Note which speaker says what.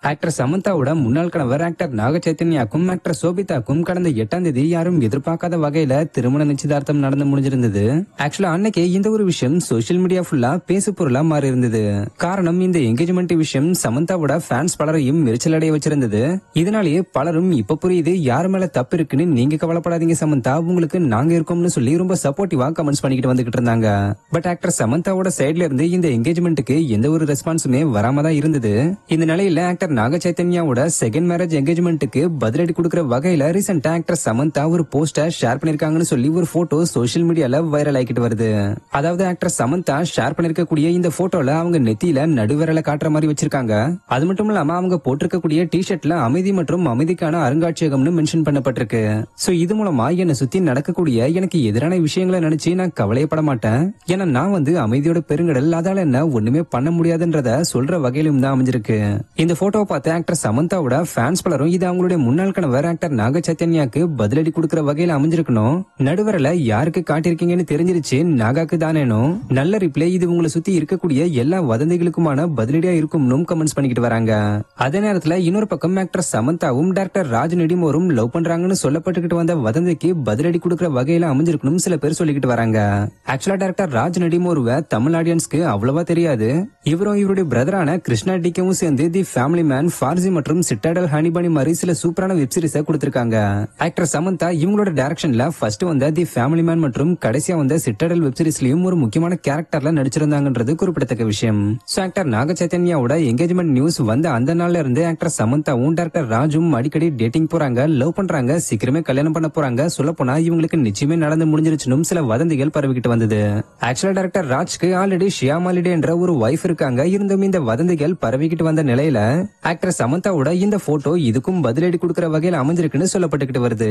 Speaker 1: Actor சமந்தாவோட முன்னாள் கணவர் actor நாக சைத்தன்யாக்கும் actor சோபிதாக்கும் கடந்த 8ஆம் தேதி யாரும் எதிர்பார்க்காத வகையில திருமண நிச்சயதார்த்தம் நடந்து முடிஞ்சிருந்தது. ஆக்சுவலா அன்னைக்கு இந்த ஒரு விஷயம் சோசியல் மீடியா ஃபுல்லா பேசு பொருளா மாறி இருந்தது. காரணம் இந்த என்கேஜ்மெண்ட் விஷயம் சமந்தாவோட ஃபேன்ஸ் பலரையும் எரிச்சல் அடைய வச்சிருந்தது. இதனாலேயே பலரும் இப்ப புரியுது யார் மேல தப்பு இருக்குன்னு, நீங்க கவலைப்படாதீங்க சமந்தா, உங்களுக்கு நாங்க இருக்கோம்னு சொல்லி ரொம்ப சப்போர்ட்டிவா கமெண்ட்ஸ் பண்ணிக்கிட்டு வந்துகிட்டு இருந்தாங்க. பட் ஆக்டர் சமந்தாவோட சைட்ல இருந்து இந்த என்கேஜ்மெண்ட்டுக்கு எந்த ஒரு ரெஸ்பான்ஸுமே வராம தான் இருந்தது. இந்த நிலையில ஆக்டர் நாக சைத்தன்யாவோட செகண்ட் மேரேஜ் என்கேஜ்மெண்ட்டுக்கு பதிலடி கொடுக்கிற வகையில ரீசெண்டா ஆக்டர் சமந்தா ஒரு போஸ்டர் ஷேர் பண்ணிருக்காங்கன்னு சொல்லி ஒரு போட்டோ சோசியல் மீடியால வைரல் ஆகிட்டு வருது. அதாவது ஆக்டர் சமந்தா ஷேர் பண்ணிருக்கக்கூடிய இந்த போட்டோல அவங்க நெத்தியில நடுவிரல காட்டுற மாதிரி வச்சிருக்காங்க. அது மட்டும் இல்லாம அவங்க போட்டிருக்கக்கூடிய டி-ஷர்ட்ல அமைதி மற்றும் அமைதிக்கான அருங்காட்சியகம்னு மென்ஷன் பண்ணப்பட்டிருக்கு. சோ இது மூலமா என்னை சுத்தி நடக்கக்கூடிய எனக்கு எதிரான விஷயங்களை நினைச்சு நான் கவலையப்பட மாட்டேன். ஏன்னா நான் அமைதியோட பெருங்கடல், அதால என்ன ஒண்ணுமே பண்ண முடியாதுன்றத சொல்ற வகையிலும் தான் அமைஞ்சிருக்கு. இந்த போட்டோ பார்த்து ஆக்டர் சமந்தாவோட ஃபேன்ஸ் பலரும் இது அவங்களுடைய முன்னாள் கணவர் ஆக்டர் நாக சைத்தன்யாக்கு பதிலடி கொடுக்கிற வகையில அமைஞ்சிருக்கணும். நடுவரல யாருக்கு காட்டியிருக்கீங்கன்னு தெரிஞ்சிருச்சு, நாகாக்கு தானேனோ. நல்ல ரிப்ளை, இது உங்களை சுத்தி இருக்கக்கூடிய எல்லா வதந்திகளுக்குமான பதிலடியா இருக்கும்னு கமெண்ட்ஸ் பண்ணிக்கிட்டு வராங்க. அதே நேரத்துல இன்னொரு பக்கம் ஆக்டர் சமந்தாவும் டாக்டர் ராஜ் நெடிமோரும் லவ் பண்றாங்கன்னு சொல்லப்பட்டுக்கிட்டு வந்த வதந்திக்கு பதிலடி கொடுக்கிற வகையில அமைஞ்சிருக்கணும் சில பேர் சொல்லிக்கிட்டு வராங்க. ஆக்சுவலா டாக்டர் ராஜ் நெடிமோருவ தமிழ் ஆடியன்ஸ்க்கு அவ்வளவா தெரியாது. இவரும் இவருடைய பிரதரான கிருஷ்ணா டிகேவும் சேர்ந்து தி ஃபேமிலி மேன், ஃபார்சி மற்றும் சிட்டாடல் ஹனிபனி மாதிரி சில சூப்பரான வெப் சீரிஸை கொடுத்திருக்காங்க. ஆக்டர் சமந்தா இவங்களோட டைரக்ஷன்ல ஃபர்ஸ்ட் வந்த தி ஃபேமிலி மேன் மற்றும் கடைசியா வந்த சிட்டாடல் வெப் சீரிஸ்லயும் ஒரு முக்கியமான கேரக்டர்ல நடிச்சிருந்தாங்கன்றது குறிப்பிடத்தக்க விஷயம். சோ ஆக்டர் நாக சைத்தன்யாவோட என்கேஜ்மெண்ட் நியூஸ் வந்த அந்த நாள்ல இருந்து ஆக்டர் சமந்தாவும் டாக்டர் ராஜும் அடிக்கடி டேட்டிங் போறாங்க, லவ் பண்றாங்க, சீக்கிரமே கல்யாணம் பண்ண போறாங்க. சொல்ல போனா இவங்களுக்கு நிச்சயமே நடந்து முடிஞ்சிருச்சுன்னு சில வதந்திகள் பரவிக்கிட்டு வந்தது. ஆக்சுவலா டாக்டர் ராஜ்க்கு ஆல்ரெடி ஷியாமாலிடே என்ற ஒரு வைஃப் இருக்காங்க. இருந்தும் இந்த வதந்திகள் பரவிக்கிட்டு வந்த நிலையில ஆக்டர் சமந்தாவோட இந்த போட்டோ இதுக்கும் பதிலடி கொடுக்கிற வகையில் அமைஞ்சிருக்குன்னு சொல்லப்பட்டுக்கிட்டு வருது.